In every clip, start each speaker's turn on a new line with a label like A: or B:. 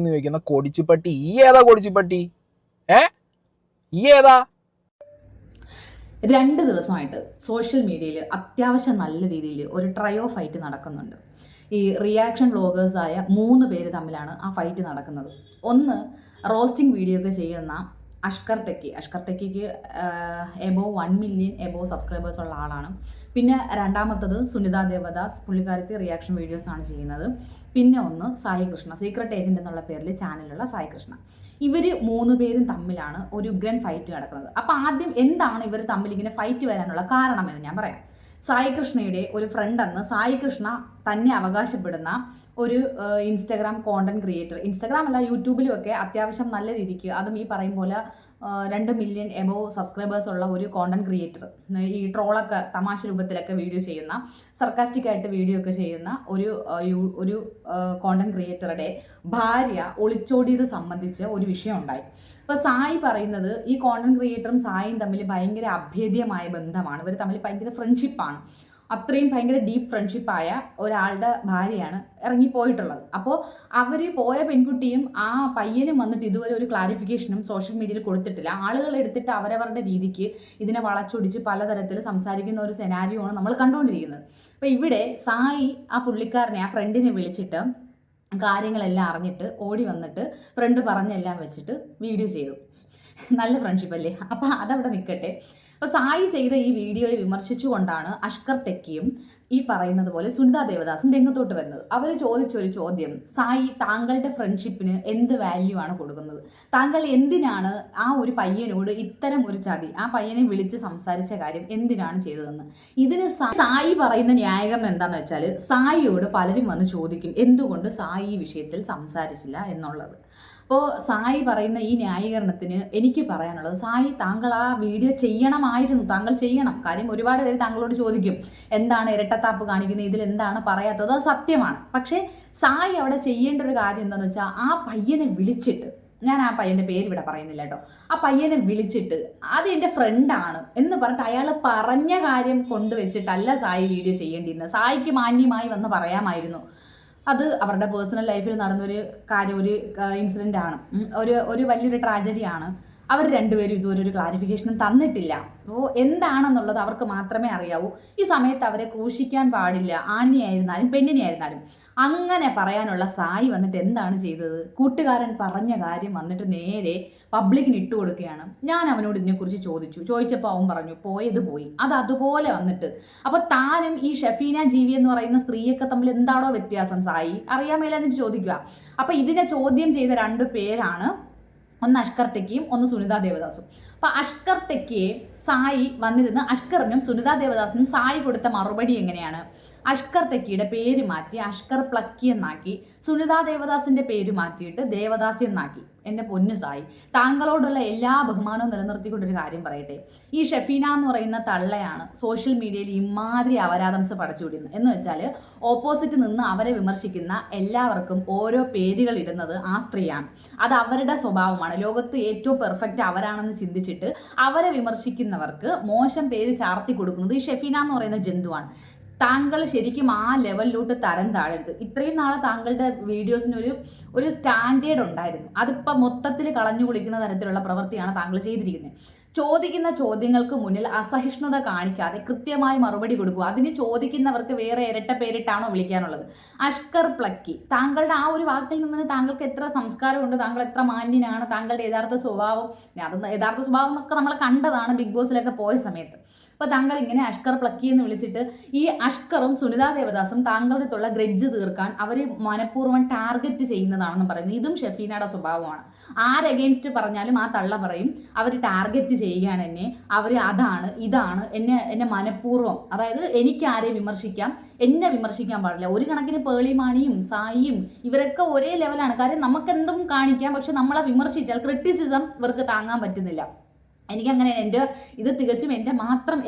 A: ചോദിക്കുന്ന കൊടിച്ചിപ്പട്ടി ഈ ഏതാ കൊടിച്ചിപ്പട്ടി ഈ ഏതാ
B: 2 ദിവസമായിട്ട് സോഷ്യൽ മീഡിയയിൽ അത്യാവശ്യം നല്ല രീതിയിൽ ഒരു ട്രയോ ഫൈറ്റ് നടക്കുന്നുണ്ട്. ഈ റിയാക്ഷൻ വ്ളോഗേഴ്സായ 3 പേര് തമ്മിലാണ് ആ ഫൈറ്റ് നടക്കുന്നത്. ഒന്ന് റോസ്റ്റിംഗ് വീഡിയോ ഒക്കെ ചെയ്യുന്ന അഷ്കർ ടെക്കിക്ക് എബോവ് 1 മില്യൺ എബോവ് സബ്സ്ക്രൈബേഴ്സ് ഉള്ള ആളാണ്. പിന്നെ രണ്ടാമത്തത് സുനിത ദേവദാസ്, പുള്ളിക്കാരത്തി റിയാക്ഷൻ വീഡിയോസ് ആണ് ചെയ്യുന്നത്. പിന്നെ ഒന്ന് സായി കൃഷ്ണ, സീക്രട്ട് ഏജന്റ് എന്നുള്ള പേരിൽ ചാനലുള്ള സായി കൃഷ്ണ. ഇവർ 3 പേരും തമ്മിലാണ് ഒരു ഗൺ ഫൈറ്റ് നടക്കുന്നത്. അപ്പോൾ ആദ്യം എന്താണ് ഇവർ തമ്മിൽ ഇങ്ങനെ ഫൈറ്റ് വരാനുള്ള കാരണം എന്ന് ഞാൻ പറയാം. സായി കൃഷ്ണയുടെ ഒരു ഫ്രണ്ടെന്ന് സായി കൃഷ്ണ തന്നെ അവകാശപ്പെടുന്ന ഒരു ഇൻസ്റ്റാഗ്രാം കോണ്ടന്റ് ക്രിയേറ്റർ, ഇൻസ്റ്റാഗ്രാം അല്ല യൂട്യൂബിലും ഒക്കെ അത്യാവശ്യം നല്ല രീതിക്ക്, അതും ഈ പറയും പോലെ 2 മില്യൺ എബോവ് സബ്സ്ക്രൈബേഴ്സ് ഉള്ള ഒരു കോണ്ടന്റ് ക്രിയേറ്റർ, ഈ ട്രോളൊക്കെ തമാശ രൂപത്തിലൊക്കെ വീഡിയോ ചെയ്യുന്ന, സർക്കാസ്റ്റിക് ആയിട്ട് വീഡിയോ ഒക്കെ ചെയ്യുന്ന ഒരു കോണ്ടന്റ് ക്രിയേറ്ററുടെ ഭാര്യ ഒളിച്ചോടിയത് സംബന്ധിച്ച് ഒരു വിഷയം ഉണ്ടായി. അപ്പോൾ സായി പറയുന്നത് ഈ കോണ്ടന്റ് ക്രിയേറ്ററും സായിയും തമ്മിൽ ഭയങ്കര അഭേദ്യമായ ബന്ധമാണ്, ഇവർ തമ്മിൽ ഭയങ്കര ഫ്രണ്ട്ഷിപ്പാണ്. അത്രയും ഭയങ്കര ഡീപ്പ് ഫ്രണ്ട്ഷിപ്പായ ഒരാളുടെ ഭാര്യയാണ് ഇറങ്ങിപ്പോയിട്ടുള്ളത്. അപ്പോൾ അവർ പോയ പെൺകുട്ടിയും ആ പയ്യനും വന്നിട്ട് ഇതുവരെ ഒരു ക്ലാരിഫിക്കേഷനും സോഷ്യൽ മീഡിയയിൽ കൊടുത്തിട്ടില്ല. ആളുകൾ എടുത്തിട്ട് അവരവരുടെ രീതിക്ക് ഇതിനെ വളച്ചൊടിച്ച് പലതരത്തിൽ സംസാരിക്കുന്ന ഒരു സെനാരിയോ ആണ് നമ്മൾ കണ്ടുകൊണ്ടിരിക്കുന്നത്. അപ്പോൾ ഇവിടെ സായി ആ പുള്ളിക്കാരനെ, ആ ഫ്രണ്ടിനെ വിളിച്ചിട്ട് കാര്യങ്ങളെല്ലാം അറിഞ്ഞിട്ട് ഓടി വന്നിട്ട് ഫ്രണ്ട് പറഞ്ഞെല്ലാം വെച്ചിട്ട് വീഡിയോ ചെയ്തു. നല്ല ഫ്രണ്ട്ഷിപ്പ് അല്ലേ? അപ്പം അതവിടെ നിൽക്കട്ടെ. അപ്പോൾ സായി ചെയ്ത ഈ വീഡിയോയെ വിമർശിച്ചുകൊണ്ടാണ് അഷ്കർ ടെക്കിയും ഈ പറയുന്നത് പോലെ സുനിത ദേവദാസും രംഗത്തോട്ട് വരുന്നത്. അവർ ചോദിച്ചൊരു ചോദ്യം, സായി താങ്കളുടെ ഫ്രണ്ട്ഷിപ്പിന് എന്ത് വാല്യൂ ആണ് കൊടുക്കുന്നത്? താങ്കൾ എന്തിനാണ് ആ ഒരു പയ്യനോട് ഇത്തരം ഒരു ചതി, ആ പയ്യനെ വിളിച്ച് സംസാരിച്ച കാര്യം എന്തിനാണ് ചെയ്തതെന്ന്. ഇതിന് സായി പറയുന്ന ന്യായീകരണം എന്താണെന്ന് വെച്ചാൽ, സായിയോട് പലരും വന്ന് ചോദിക്കും എന്തുകൊണ്ട് സായി ഈ വിഷയത്തിൽ സംസാരിച്ചില്ല എന്നുള്ളത്. അപ്പോൾ സായി പറയുന്ന ഈ ന്യായീകരണത്തിന് എനിക്ക് പറയാനുള്ളത്, സായി താങ്കൾ ആ വീഡിയോ ചെയ്യണമായിരുന്നു, താങ്കൾ ചെയ്യണം. കാര്യം ഒരുപാട് പേര് താങ്കളോട് ചോദിക്കും എന്താണ് ഇരട്ടത്താപ്പ് കാണിക്കുന്നത്, ഇതിൽ എന്താണ് പറയാത്തത്. അത് സത്യമാണ്. പക്ഷേ സായി അവിടെ ചെയ്യേണ്ട ഒരു കാര്യം എന്താണെന്ന് വെച്ചാൽ, ആ പയ്യനെ വിളിച്ചിട്ട്, ഞാൻ ആ പയ്യൻ്റെ പേര് ഇവിടെ പറയുന്നില്ല കേട്ടോ, ആ പയ്യനെ വിളിച്ചിട്ട് അത് എൻ്റെ ഫ്രണ്ടാണ് എന്ന് പറഞ്ഞിട്ട് അയാൾ പറഞ്ഞ കാര്യം കൊണ്ടുവച്ചിട്ടല്ല സായി വീഡിയോ ചെയ്യേണ്ടിയിരുന്നത്. സായിക്ക് മാന്യമായി വന്ന് പറയാമായിരുന്നു. അത് അവരുടെ പേഴ്സണൽ ലൈഫിൽ നടന്നൊരു കാര്യം, ഒരു ഇൻസിഡൻ്റ് ആണ്, ഒരു വലിയൊരു ട്രാജഡിയാണ്. അവർ രണ്ടുപേരും ഇതുവരെ ഒരു ക്ലാരിഫിക്കേഷനും തന്നിട്ടില്ല. അപ്പോൾ എന്താണെന്നുള്ളത് അവർക്ക് മാത്രമേ അറിയാവൂ. ഈ സമയത്ത് അവരെ ക്രൂശിക്കാൻ പാടില്ല, ആണിനെയായിരുന്നാലും പെണ്ണിനെയായിരുന്നാലും. അങ്ങനെ പറയാനുള്ള സായി വന്നിട്ട് എന്താണ് ചെയ്തത്? കൂട്ടുകാരൻ പറഞ്ഞ കാര്യം വന്നിട്ട് നേരെ പബ്ലിക്കിന് ഇട്ട് കൊടുക്കുകയാണ്. ഞാൻ അവനോട് ഇതിനെക്കുറിച്ച് ചോദിച്ചപ്പോൾ അവൻ പറഞ്ഞു പോയത് പോയി. അത് അതുപോലെ വന്നിട്ട്, അപ്പോൾ താനും ഈ ഷഫീന ജീവി എന്ന് പറയുന്ന സ്ത്രീയൊക്കെ തമ്മിൽ എന്താണോ വ്യത്യാസം സായി അറിയാൻ മേലെന്നിട്ട് ചോദിക്കുക. അപ്പോൾ ഇതിനെ ചോദ്യം ചെയ്ത 2 പേരാണ്, ഒന്ന് അഷ്കർ ടെക്കിയും ഒന്ന് സുനിത ദേവദാസും. അപ്പോൾ അഷ്കർ ടെക്കിയെ സായി വന്നിരുന്ന് അഷ്കറിനും സുനിത ദേവദാസിനും സായി കൊടുത്ത മറുപടി എങ്ങനെയാണ്? അഷ്കർ ടെക്കിയുടെ പേര് മാറ്റി അഷ്കർ പ്ലക്കി എന്നാക്കി, സുനിത ദേവദാസിന്റെ പേര് മാറ്റിയിട്ട് ദേവദാസി എന്നാക്കി. എൻ്റെ പൊന്നു സായി, താങ്കളോടുള്ള എല്ലാ ബഹുമാനവും നിലനിർത്തിക്കൊണ്ടൊരു കാര്യം പറയട്ടെ. ഈ ഷഫീന എന്ന് പറയുന്ന തള്ളയാണ് സോഷ്യൽ മീഡിയയിൽ ഇമാതിരി അപരാധംസ് പടച്ചുവിടുന്നത്. എന്ന് വെച്ചാൽ ഓപ്പോസിറ്റ് നിന്ന് അവരെ വിമർശിക്കുന്ന എല്ലാവർക്കും ഓരോ പേരുകൾ ഇടുന്നത് ആ സ്ത്രീയാണ്. അത് അവരുടെ സ്വഭാവമാണ്. ലോകത്ത് ഏറ്റവും പെർഫെക്റ്റ് അവരാണെന്ന് ചിന്തിച്ചിട്ട് അവരെ വിമർശിക്കുന്നവർക്ക് മോശം പേര് ചാർത്തി കൊടുക്കുന്നത് ഈ ഷഫീന എന്ന് പറയുന്ന ജന്തുവാണ്. താങ്കൾ ശരിക്കും ആ ലെവലിലോട്ട് തരം താഴരുത്. ഇത്രയും നാളെ താങ്കളുടെ വീഡിയോസിന് ഒരു സ്റ്റാൻഡേർഡ് ഉണ്ടായിരുന്നു. അതിപ്പോൾ മൊത്തത്തിൽ കളഞ്ഞു കുളിക്കുന്ന തരത്തിലുള്ള പ്രവൃത്തിയാണ് താങ്കൾ ചെയ്തിരിക്കുന്നത്. ചോദിക്കുന്ന ചോദ്യങ്ങൾക്ക് മുന്നിൽ അസഹിഷ്ണുത കാണിക്കാതെ കൃത്യമായി മറുപടി കൊടുക്കുക. അതിന് ചോദിക്കുന്നവർക്ക് വേറെ ഇരട്ട പേരിട്ടാണോ വിളിക്കാനുള്ളത്? അഷ്കർ പ്ലക്കി, താങ്കളുടെ ആ ഒരു വാക്കിൽ നിന്ന് താങ്കൾക്ക് എത്ര സംസ്കാരമുണ്ട്, താങ്കൾ എത്ര മാന്യനാണ്, താങ്കളുടെ യഥാർത്ഥ സ്വഭാവം, അത് യഥാർത്ഥ സ്വഭാവം എന്നൊക്കെ നമ്മൾ കണ്ടതാണ് ബിഗ് ബോസിലൊക്കെ പോയ സമയത്ത്. അപ്പോൾ താങ്കൾ ഇങ്ങനെ അഷ്കർ പ്ലക്കി എന്ന് വിളിച്ചിട്ട് ഈ അഷ്കറും സുനിത ദേവദാസും താങ്കളുടെ അടുത്തുള്ള ഗ്രഡ്ജ് തീർക്കാൻ അവർ മനഃപൂർവ്വം ടാർഗറ്റ് ചെയ്യുന്നതാണെന്ന് പറയുന്നത്. ഇതും ഷഫീനയുടെ സ്വഭാവമാണ്. ആരെഗെയിൻസ്റ്റ് പറഞ്ഞാലും ആ തള്ള പറയും അവർ ടാർഗറ്റ് ചെയ്യുകയാണ് എന്നെ, അവർ അതാണ് ഇതാണ്, എന്നെ മനഃപൂർവ്വം, അതായത് എനിക്ക് ആരെയും വിമർശിക്കാം, എന്നെ വിമർശിക്കാൻ പാടില്ല. ഒരു കണക്കിന് പേളിമാണിയും സായിയും ഇവരൊക്കെ ഒരേ ലെവലാണ്. കാര്യം നമുക്കെന്തും കാണിക്കാം, പക്ഷെ നമ്മളെ വിമർശിച്ചാൽ ക്രിറ്റിസിസം ഇവർക്ക് താങ്ങാൻ പറ്റുന്നില്ല. എനിക്കങ്ങനെ ഇത് തികച്ചും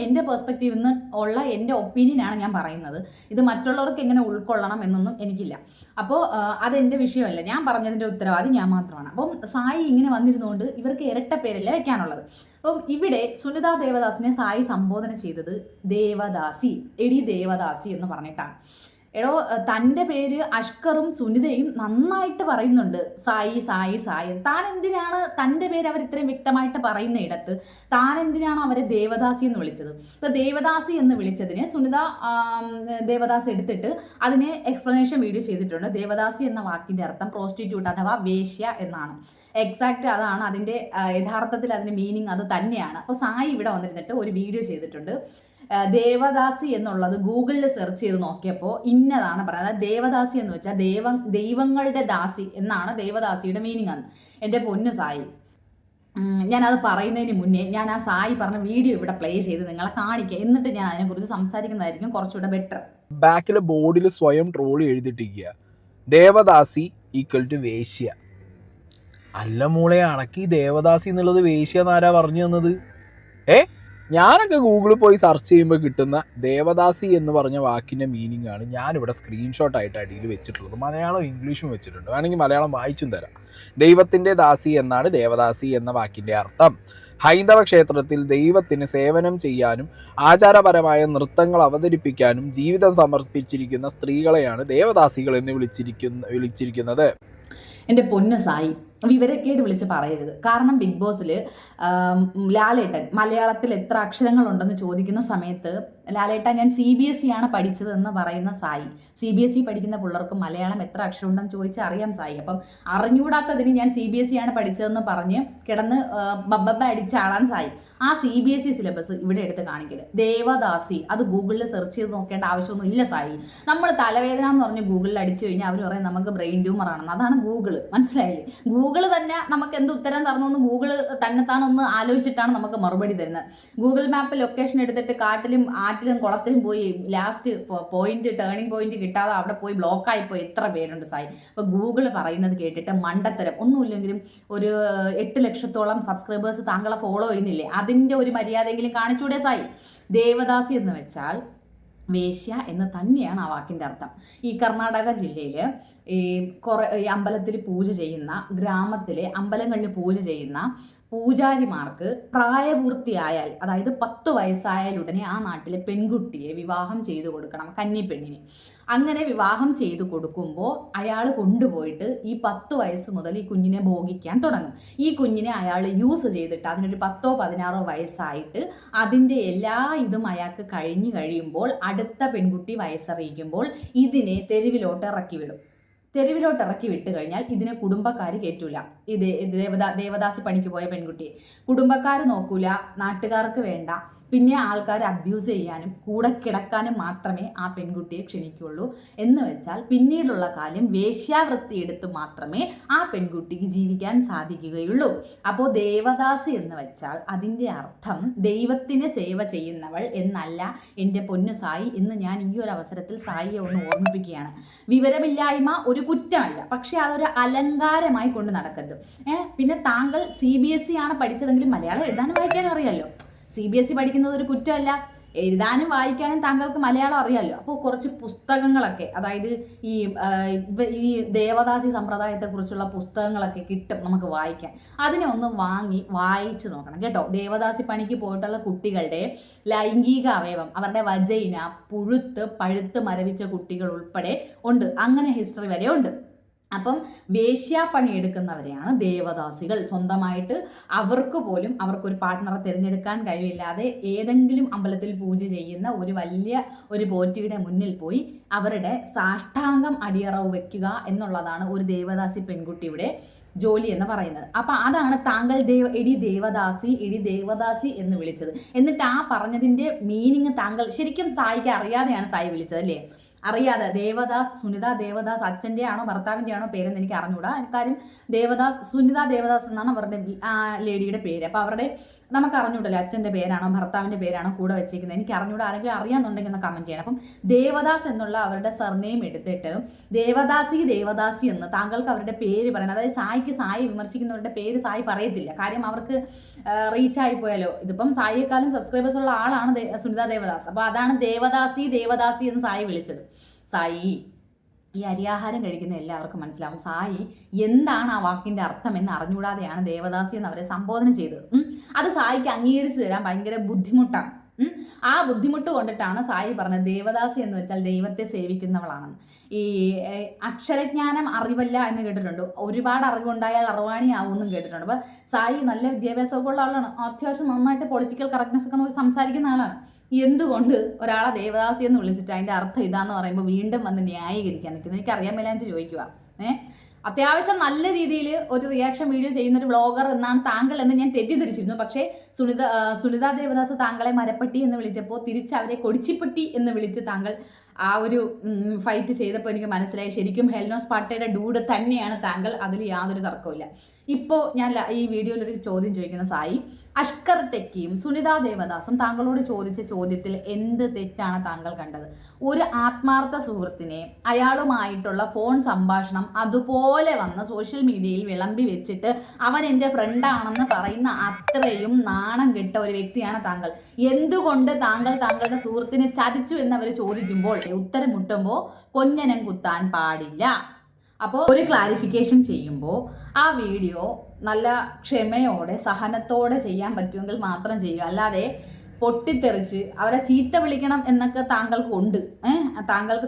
B: എൻ്റെ പെർസ്പെക്റ്റീവിൽ നിന്ന് ഉള്ള എൻ്റെ ഒപ്പീനിയനാണ് ഞാൻ പറയുന്നത്. ഇത് മറ്റുള്ളവർക്ക് എങ്ങനെ ഉൾക്കൊള്ളണം എന്നൊന്നും എനിക്കില്ല. അപ്പോൾ അതെൻ്റെ വിഷയമല്ല, ഞാൻ പറഞ്ഞതിൻ്റെ ഉത്തരവാദി ഞാൻ മാത്രമാണ്. അപ്പം സായി ഇങ്ങനെ വന്നിരുന്നുകൊണ്ട് ഇവർക്ക് ഇരട്ട പേരല്ലേ വെക്കാനുള്ളത്. അപ്പം ഇവിടെ സുനിത ദേവദാസിനെ സായി സംബോധന ചെയ്തത് ദേവദാസി, എടി ദേവദാസി എന്ന് പറഞ്ഞിട്ടാണ്. എടോ, തൻ്റെ പേര് അഷ്കറും സുനിതയും നന്നായിട്ട് പറയുന്നുണ്ട്, സായി സായി സായി. താൻ എന്തിനാണ് തൻ്റെ പേര് അവർ ഇത്രയും വ്യക്തമായിട്ട് പറയുന്ന ഇടത്ത് താൻ എന്തിനാണ് അവരെ ദേവദാസി എന്ന് വിളിച്ചത്? ഇപ്പൊ ദേവദാസി എന്ന് വിളിച്ചതിന് സുനിത ദേവദാസ് എടുത്തിട്ട് അതിനെ എക്സ്പ്ലനേഷൻ വീഡിയോ ചെയ്തിട്ടുണ്ട്. ദേവദാസി എന്ന വാക്കിന്റെ അർത്ഥം പ്രോസ്റ്റിറ്റ്യൂട്ട് അഥവാ വേശ്യ എന്നാണ്. എക്സാക്റ്റ് അതാണ് അതിന്റെ യഥാർത്ഥത്തിൽ അതിന്റെ മീനിങ് അത് തന്നെയാണ്. അപ്പോൾ സായി ഇവിടെ വന്നിരുന്നിട്ട് ഒരു വീഡിയോ ചെയ്തിട്ടുണ്ട്. ദേവദാസി എന്നുള്ളത് ഗൂഗിളിൽ സെർച്ച് ചെയ്ത് നോക്കിയപ്പോൾ ഇന്നതാണ് പറയുന്നത്. ദേവദാസി എന്ന് വെച്ചാൽ ദൈവങ്ങളുടെ ദാസി എന്നാണ് ദേവദാസിയുടെ മീനിങ് ആണ്. എൻ്റെ പൊന്നു സായി, ഞാനത് പറയുന്നതിന് മുന്നേ ഞാൻ ആ സായി പറഞ്ഞ വീഡിയോ ഇവിടെ പ്ലേ ചെയ്ത് നിങ്ങളെ കാണിക്കുക, എന്നിട്ട് ഞാൻ അതിനെക്കുറിച്ച് സംസാരിക്കുന്നതായിരിക്കും കുറച്ചുകൂടെ ബെറ്റർ.
A: ബാക്കിലെ ബോർഡിൽ സ്വയം ട്രോളി എഴുതിട്ടിരിക്കുക, ദേവദാസി ഈക്വൽ ടു വേശ്യ. അല്ല മോളെ, അണക്കി ദേവദാസി എന്നുള്ളത് വേശ്യ എന്നാരാ പറഞ്ഞു തന്നത്? ഞാനൊക്കെ ഗൂഗിളിൽ പോയി സെർച്ച് ചെയ്യുമ്പോൾ കിട്ടുന്ന ദേവദാസി എന്ന് പറഞ്ഞ വാക്കിൻ്റെ മീനിങ് ആണ് ഞാനിവിടെ സ്ക്രീൻഷോട്ടായിട്ട് അടിയിൽ വെച്ചിട്ടുള്ളത്. മലയാളം ഇംഗ്ലീഷും വെച്ചിട്ടുണ്ട്, വേണമെങ്കിൽ മലയാളം വായിച്ചും തരാം. ദൈവത്തിൻ്റെ ദാസി എന്നാണ് ദേവദാസി എന്ന വാക്കിൻ്റെ അർത്ഥം. ഹൈന്ദവ ക്ഷേത്രത്തിൽ ദൈവത്തിന് സേവനം ചെയ്യാനും ആചാരപരമായ നൃത്തങ്ങൾ അവതരിപ്പിക്കാനും ജീവിതം സമർപ്പിച്ചിരിക്കുന്ന സ്ത്രീകളെയാണ് ദേവദാസികൾ എന്ന് വിളിച്ചിരിക്കുന്നത്.
B: എൻ്റെ പൊന്നു സായി, വിവരക്കേട് വിളിച്ച് പറയരുത്. കാരണം ബിഗ് ബോസിൽ ലാലേട്ടൻ മലയാളത്തിൽ എത്ര അക്ഷരങ്ങളുണ്ടെന്ന് ചോദിക്കുന്ന സമയത്ത് ലാലേട്ടൻ ഞാൻ CBSE ആണ് പഠിച്ചതെന്ന് പറയുന്ന സായി, CBSE പഠിക്കുന്ന പിള്ളേർക്ക് മലയാളം എത്ര അക്ഷരമുണ്ടെന്ന് ചോദിച്ചാൽ അറിയാം സായി. അപ്പം അറിഞ്ഞുകൂടാത്തതിന് ഞാൻ CBSE ആണ് പഠിച്ചതെന്ന് പറഞ്ഞ് കിടന്ന് ബബ്ബ അടിച്ച ആളാണ് സായി. ആ CBSE സിലബസ് ഇവിടെ എടുത്ത് കാണിക്കല്. ദേവദാസി അത് ഗൂഗിളിൽ സെർച്ച് ചെയ്ത് നോക്കേണ്ട ആവശ്യമൊന്നും ഇല്ല സായി. നമ്മൾ തലവേദന എന്ന് പറഞ്ഞ് ഗൂഗിളിൽ അടിച്ചു കഴിഞ്ഞാൽ അവർ പറയും നമുക്ക് ബ്രെയിൻ ട്യൂമർ ആണെന്ന്. അതാണ് ഗൂഗിള്, മനസ്സിലായില്ലേ? ഗൂഗിള് തന്നെ നമുക്ക് എന്ത് ഉത്തരം തരണമെന്ന് ഗൂഗിള് തന്നെത്താനൊന്ന് ആലോചിച്ചിട്ടാണ് നമുക്ക് മറുപടി തരുന്നത്. ഗൂഗിൾ മാപ്പ് ലൊക്കേഷൻ എടുത്തിട്ട് കാട്ടിലും ആറ്റിലും കുളത്തിലും പോയി ലാസ്റ്റ് ടേണിംഗ് പോയിന്റ് കിട്ടാതെ അവിടെ പോയി ബ്ലോക്കായി പോയി എത്ര പേരുണ്ട് സായി. അപ്പോൾ ഗൂഗിള് പറയുന്നത് കേട്ടിട്ട് മണ്ടത്തരം ഒന്നുമില്ലെങ്കിലും ഒരു 8 ലക്ഷത്തോളം സബ്സ്ക്രൈബേഴ്സ് താങ്കളെ ഫോളോ ചെയ്യുന്നില്ലേ, അതിൻ്റെ ഒരു മര്യാദയെങ്കിലും കാണിച്ചൂടെ സായി? ദേവദാസി എന്ന് വെച്ചാൽ വേശ്യ എന്ന് തന്നെയാണ് ആ വാക്കിൻ്റെ അർത്ഥം. ഈ കർണാടക ജില്ലയിൽ ഈ അമ്പലത്തിൽ പൂജ ചെയ്യുന്ന, ഗ്രാമത്തിലെ അമ്പലങ്ങളിൽ പൂജ ചെയ്യുന്ന പൂജാരിമാർക്ക് പ്രായപൂർത്തിയായാൽ, അതായത് 10 വയസ്സായാലുടനെ ആ നാട്ടിലെ പെൺകുട്ടിയെ വിവാഹം ചെയ്തു കൊടുക്കണം, കന്നിപ്പെണ്ണിനെ. അങ്ങനെ വിവാഹം ചെയ്തു കൊടുക്കുമ്പോൾ അയാൾ കൊണ്ടുപോയിട്ട് ഈ 10 വയസ്സ് മുതൽ ഈ കുഞ്ഞിനെ ഭോഗിക്കാൻ തുടങ്ങും. ഈ കുഞ്ഞിനെ അയാൾ യൂസ് ചെയ്തിട്ട് അതിനൊരു 10-16 വയസ്സായിട്ട് അതിൻ്റെ എല്ലാ ഇതും അയാൾക്ക് കഴിയുമ്പോൾ അടുത്ത പെൺകുട്ടി വയസ്സറിയിക്കുമ്പോൾ ഇതിനെ തെരുവിലോട്ട് ഇറക്കി വിട്ട് കഴിഞ്ഞാൽ ഇതിനെ കുടുംബക്കാർ കയറ്റൂല. ഇത് ദേവദാസി പണിക്ക് പോയ പെൺകുട്ടിയെ കുടുംബക്കാർ നോക്കൂല, നാട്ടുകാർക്ക് വേണ്ട. പിന്നെ ആൾക്കാർ അബ്യൂസ് ചെയ്യാനും കൂടെ കിടക്കാനും മാത്രമേ ആ പെൺകുട്ടിയെ ക്ഷണിക്കുള്ളൂ. എന്ന് വെച്ചാൽ പിന്നീടുള്ള കാലം വേശ്യാവൃത്തി എടുത്ത് മാത്രമേ ആ പെൺകുട്ടിക്ക് ജീവിക്കാൻ സാധിക്കുകയുള്ളൂ. അപ്പോൾ ദേവദാസി എന്ന് വെച്ചാൽ അതിൻ്റെ അർത്ഥം ദൈവത്തിന് സേവ ചെയ്യുന്നവൾ എന്നല്ല എൻ്റെ പൊന്നു സായി എന്ന് ഞാൻ ഈ ഒരു അവസരത്തിൽ സായിയെ ഒന്ന് ഓർമ്മിപ്പിക്കുകയാണ്. വിവരമില്ലായ്മ ഒരു കുറ്റമല്ല, പക്ഷെ അതൊരു അലങ്കാരമായി കൊണ്ട് നടക്കരുത്. പിന്നെ താങ്കൾ CBSE ആണ് പഠിച്ചതെങ്കിലും മലയാളം എഴുതാനും വായിക്കാനും അറിയാമല്ലോ. CBSE പഠിക്കുന്നത് ഒരു കുറ്റമല്ല, എഴുതാനും വായിക്കാനും താങ്കൾക്ക് മലയാളം അറിയാമല്ലോ. അപ്പോൾ കുറച്ച് പുസ്തകങ്ങളൊക്കെ, അതായത് ഈ ദേവദാസി സമ്പ്രദായത്തെക്കുറിച്ചുള്ള പുസ്തകങ്ങളൊക്കെ കിട്ടും നമുക്ക് വായിക്കാൻ. അതിനെ ഒന്ന് വായിച്ചു നോക്കണം കേട്ടോ. ദേവദാസി പണിക്ക് പോയിട്ടുള്ള കുട്ടികളുടെ ലൈംഗിക അവയവം, അവരുടെ വജൈന പഴുത്ത് മരവിച്ച കുട്ടികൾ ഉൾപ്പെടെ ഉണ്ട്. അങ്ങനെ ഹിസ്റ്ററി വരെ ഉണ്ട്. അപ്പം വേശ്യാപ്പണി എടുക്കുന്നവരെയാണ് ദേവദാസികൾ. സ്വന്തമായിട്ട് അവർക്കൊരു പാർട്ട്ണറെ തിരഞ്ഞെടുക്കാൻ കഴിവില്ലാതെ ഏതെങ്കിലും അമ്പലത്തിൽ പൂജ ചെയ്യുന്ന ഒരു പോറ്റിയുടെ മുന്നിൽ പോയി അവരുടെ സാഷ്ടാംഗം അടിയറവ് വെക്കുക എന്നുള്ളതാണ് ഒരു ദേവദാസി പെൺകുട്ടിയുടെ ജോലി എന്ന് പറയുന്നത്. അപ്പം അതാണ് താങ്കൾ എടി ദേവദാസി എന്ന് വിളിച്ചത്. എന്നിട്ട് ആ പറഞ്ഞതിൻ്റെ മീനിങ് താങ്കൾ ശരിക്കും സായിക്ക് അറിയാതെയാണ് സായി വിളിച്ചത് അല്ലേ? അറിയാതെ സുനിത ദേവദാസ് അച്ഛൻ്റെ ആണോ ഭർത്താവിൻ്റെ ആണോ പേരെന്ന് എനിക്ക് അറിഞ്ഞൂടാ. കാര്യം സുനിത ദേവദാസ് എന്നാണ് അവരുടെ ലേഡിയുടെ പേര്. അപ്പോൾ അവരുടെ നമുക്ക് അറിഞ്ഞൂടല്ലോ അച്ഛൻ്റെ പേരാണോ ഭർത്താവിൻ്റെ പേരാണോ കൂടെ വെച്ചേക്കുന്നത്, എനിക്ക് അറിഞ്ഞൂടാ. ആരെങ്കിലും അറിയാമെന്നുണ്ടെങ്കിൽ ഒന്ന് കമൻറ്റ് ചെയ്യണം. അപ്പം ദേവദാസ് എന്നുള്ള അവരുടെ സർനെയിം എടുത്തിട്ട് ദേവദാസി എന്ന് താങ്കൾക്ക് അവരുടെ പേര് പറയണം. അതായത് സായി വിമർശിക്കുന്നവരുടെ പേര് സായി പറയത്തില്ല, കാര്യം അവർക്ക് റീച്ചായി പോയാലോ. ഇതിപ്പം സായിയെക്കാളും സബ്സ്ക്രൈബേഴ്സ് ഉള്ള ആളാണ് സുനിത ദേവദാസ്. അപ്പോൾ അതാണ് ദേവദാസി എന്ന് സായി വിളിച്ചത്. സായി, ഈ അരിയാഹാരം കഴിക്കുന്ന എല്ലാവർക്കും മനസ്സിലാവും സായി എന്താണ് ആ വാക്കിൻ്റെ അർത്ഥം എന്ന് അറിഞ്ഞുകൂടാതെയാണ് ദേവദാസി എന്ന് അവരെ സംബോധന ചെയ്തത്. അത് സായിക്ക് അംഗീകരിച്ച് തരാൻ ഭയങ്കര ബുദ്ധിമുട്ടാണ്. ആ ബുദ്ധിമുട്ട് കൊണ്ടിട്ടാണ് സായി പറഞ്ഞത് ദേവദാസി എന്ന് വെച്ചാൽ ദൈവത്തെ സേവിക്കുന്നവളാണെന്ന്. ഈ അക്ഷരജ്ഞാനം അറിവല്ല എന്ന് കേട്ടിട്ടുണ്ട്, ഒരുപാട് അറിവുണ്ടായാൽ അറിവാണിയാവുമെന്നും കേട്ടിട്ടുണ്ട്. അപ്പോൾ സായി നല്ല വിദ്യാഭ്യാസമൊക്കെ ഉള്ള ആളാണ്, അത്യാവശ്യം നന്നായിട്ട് പൊളിറ്റിക്കൽ കറക്റ്റ്നെസ് ഒക്കെ നോക്കി സംസാരിക്കുന്ന ആളാണ്. എന്തുകൊണ്ട് ഒരാളെ ദേവദാസി എന്ന് വിളിച്ചിട്ട് അതിൻ്റെ അർത്ഥം ഇതാന്ന് പറയുമ്പോൾ വീണ്ടും വന്ന് ന്യായീകരിക്കാൻ നിൽക്കുന്നു? എനിക്കറിയാൻ മേലാഞ്ഞിട്ട് ചോദിക്കുക. അത്യാവശ്യം നല്ല രീതിയിൽ ഒരു റിയാക്ഷൻ വീഡിയോ ചെയ്യുന്ന ഒരു വ്ളോഗർ എന്നാണ് താങ്കൾ എന്ന് ഞാൻ തെറ്റിദ്ധരിച്ചിരുന്നു. പക്ഷേ സുനിത ദേവദാസ് താങ്കളെ മരപ്പട്ടി എന്ന് വിളിച്ചപ്പോൾ തിരിച്ച് അവരെ കൊടിച്ചിപ്പട്ടി എന്ന് വിളിച്ച് താങ്കൾ ആ ഒരു ഫൈറ്റ് ചെയ്തപ്പോൾ എനിക്ക് മനസ്സിലായി ശരിക്കും ഹെൽനോസ് പാട്ടയുടെ ഡൂഡ് തന്നെയാണ് താങ്കൾ, അതിൽ യാതൊരു തർക്കമില്ല. ഇപ്പോൾ ഞാൻ ഈ വീഡിയോയിൽ ഒരു ചോദ്യം ചോദിക്കുന്ന സായി, അഷ്കർ ടെക്കിയും സുനിത ദേവദാസും താങ്കളോട് ചോദിച്ച ചോദ്യത്തിൽ എന്ത് തെറ്റാണ് താങ്കൾ കണ്ടത്? ഒരു ആത്മാർത്ഥ സുഹൃത്തിനെ അയാളുമായിട്ടുള്ള ഫോൺ സംഭാഷണം അതുപോലെ വന്ന് സോഷ്യൽ മീഡിയയിൽ വിളമ്പി വെച്ചിട്ട് അവൻ എൻ്റെ ഫ്രണ്ടാണെന്ന് പറയുന്ന അത്രയും നാണം കെട്ട ഒരു വ്യക്തിയാണ് താങ്കൾ. എന്തുകൊണ്ട് താങ്കൾ താങ്കളുടെ സുഹൃത്തിനെ ചതിച്ചു എന്നവർ ചോദിക്കുമ്പോൾ ഉത്തരം മുട്ടുമ്പോൾ കൊഞ്ഞനം കുത്താൻ പാടില്ല. അപ്പോൾ ഒരു ക്ലാരിഫിക്കേഷൻ ചെയ്യുമ്പോൾ ആ വീഡിയോ നല്ല ക്ഷമയോടെ സഹനത്തോടെ ചെയ്യാൻ പറ്റുമെങ്കിൽ മാത്രം ചെയ്യുക. അല്ലാതെ പൊട്ടിത്തെറിച്ച് അവരെ ചീത്ത വിളിക്കണം എന്നൊക്കെ താങ്കൾക്കുണ്ട്.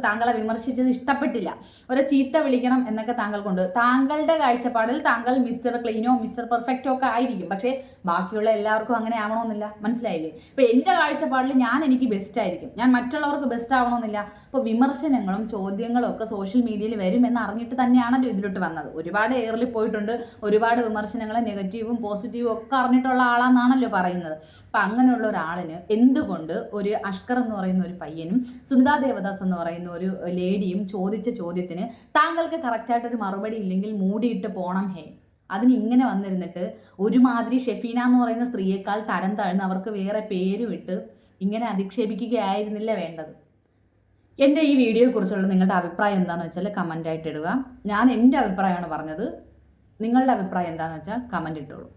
B: താങ്കളെ വിമർശിച്ചത് ഇഷ്ടപ്പെട്ടില്ല, അവരെ ചീത്ത വിളിക്കണം എന്നൊക്കെ താങ്കൾക്കുണ്ട്. താങ്കളുടെ കാഴ്ചപ്പാടിൽ താങ്കൾ മിസ്റ്റർ ക്ലീനോ മിസ്റ്റർ പെർഫെക്റ്റോ ഒക്കെ ആയിരിക്കും, പക്ഷേ ബാക്കിയുള്ള എല്ലാവർക്കും അങ്ങനെ ആവണമെന്നില്ല. മനസ്സിലായില്ലേ? ഇപ്പോൾ എൻ്റെ കാഴ്ചപ്പാടിൽ എനിക്ക് ബെസ്റ്റ് ആയിരിക്കും, ഞാൻ മറ്റുള്ളവർക്ക് ബെസ്റ്റ് ആവണമെന്നില്ല. അപ്പോൾ വിമർശനങ്ങളും ചോദ്യങ്ങളും ഒക്കെ സോഷ്യൽ മീഡിയയിൽ വരുമെന്ന് അറിഞ്ഞിട്ട് തന്നെയാണല്ലോ ഇതിലോട്ട് വന്നത്. ഒരുപാട് എയറിൽ പോയിട്ടുണ്ട്, ഒരുപാട് വിമർശനങ്ങൾ നെഗറ്റീവും പോസിറ്റീവും ഒക്കെ അറിഞ്ഞിട്ടുള്ള ആളാണെന്നാണല്ലോ പറയുന്നത്. അപ്പം അങ്ങനെയുള്ള ഒരാൾ എന്തുകൊണ്ട് ഒരു അഷ്കർ എന്ന് പറയുന്ന ഒരു പയ്യനും സുനിത ദേവദാസ് എന്ന് പറയുന്ന ഒരു ലേഡിയും ചോദിച്ച ചോദ്യത്തിന് താങ്കൾക്ക് കറക്റ്റായിട്ടൊരു മറുപടി ഇല്ലെങ്കിൽ മൂടിയിട്ട് പോണം? അതിന് ഇങ്ങനെ വന്നിരുന്നിട്ട് ഒരുമാതിരി ഷെഫീന എന്ന് പറയുന്ന സ്ത്രീയേക്കാൾ തരം താഴ്ന്ന് അവർക്ക് വേറെ പേര് വിട്ട് ഇങ്ങനെ അധിക്ഷേപിക്കുകയായിരുന്നില്ല വേണ്ടത്. എൻ്റെ ഈ വീഡിയോയെക്കുറിച്ചുള്ള നിങ്ങളുടെ അഭിപ്രായം എന്താണെന്ന് വെച്ചാൽ കമൻ്റായിട്ട് ഇടുക. ഞാൻ എൻ്റെ അഭിപ്രായമാണ് പറഞ്ഞത്, നിങ്ങളുടെ അഭിപ്രായം എന്താണെന്ന് വെച്ചാൽ കമൻ്റ് ഇട്ടോളൂ.